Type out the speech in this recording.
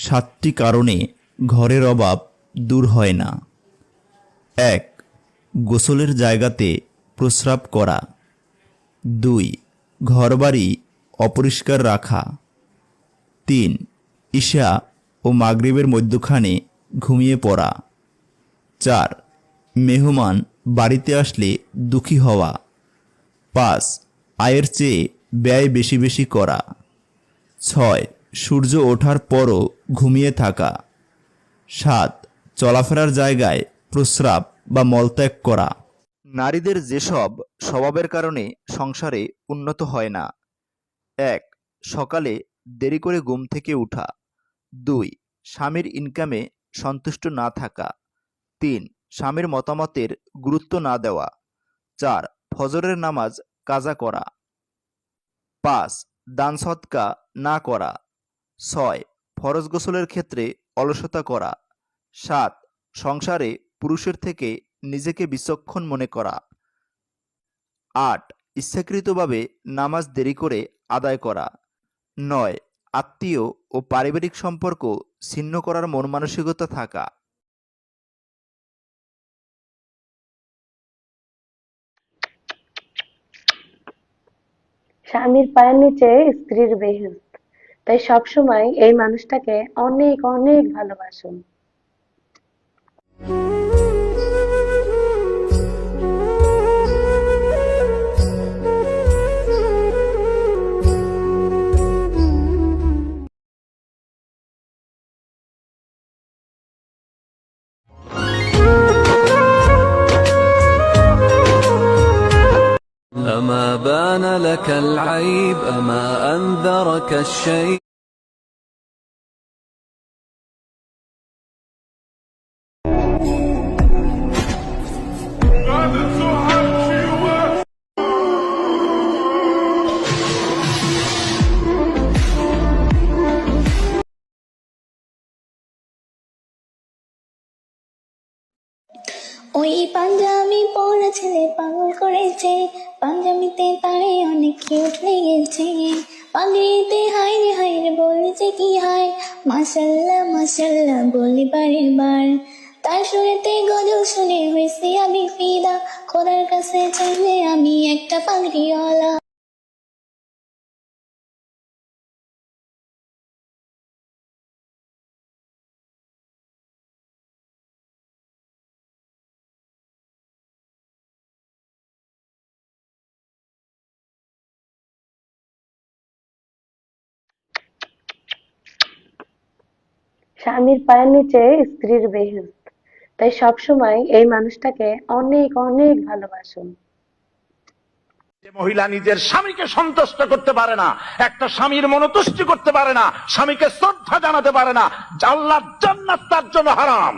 সাতটি কারণে ঘরের অভাব দূর হয় না। ১. গোসলের জায়গাতে প্রস্রাব করা। ২. ঘরবাড়ি অপরিষ্কার রাখা। ৩. ঈশা ও মাগরিবের মধ্যখানে ঘুমিয়ে পড়া। ৪. মেহমান বাড়িতে আসলে দুঃখী হওয়া। ৫. আয়ের চেয়ে ব্যয় বেশি বেশি করা। ৬. সূর্য ওঠার পরও ঘুমিয়ে থাকা। ৭. চলাফেরার জায়গায় প্রস্রাব বা মলত্যাগ করা। নারীদের যেসব স্বভাবের কারণে সংসারে উন্নত হয় না। ১. সকালে দেরি করে ঘুম থেকে ওঠা। ২. স্বামীর ইনকামে সন্তুষ্ট না থাকা। ৩. স্বামীর মতামতের গুরুত্ব না দেওয়া। ৪. ফজরের নামাজ কাজা করা। ৫. দান সদকা না করা। ৬. ফরজ গোসলের ক্ষেত্রে অলসতা করা। ৭. সংসারে পুরুষের থেকে নিজেকে বিচক্ষণ মনে করা। ৮. ইচ্ছাকৃতভাবে নামাজ দেরি করে আদায় করা। ৯. আত্মীয় ও পারিবারিক সম্পর্ক ছিন্ন করার মন মানসিকতা থাকা। স্বামীর পায়ের নিচে স্ত্রীর বেহেশত, তাই সবসময় এই মানুষটাকে অনেক অনেক ভালোবাসুন। أما بان لك العيب أما أنذرك الشيء ওই পাঞ্জাবি পরা ছেলে পাগল করেছে, পাঞ্জাবিতে তারে অনেক কিউট লেগেছে, পাগড়িতে হাইরে হাইরে বলেছে কি হায়, মাশাল্লাহ মাশাল্লাহ বলি বারে বার, তার সুরেতে গজল শুনে হয়েছি আমি ফিদা, খোদার কাছে চাইলে আমি একটা পাগড়িওয়ালা। স্বামীর পায়ের নিচে স্ত্রীর বেহেশত, তাই সবসময় এই মানুষটাকে অনেক অনেক ভালোবাসুন। যে মহিলা নিজের স্বামীকে সন্তুষ্ট করতে পারে না, একটা স্বামীর মনোতুষ্টি করতে পারে না, স্বামীকে শ্রদ্ধা জানাতে পারে না, আল্লাহর জান্নাত তার জন্য হারাম।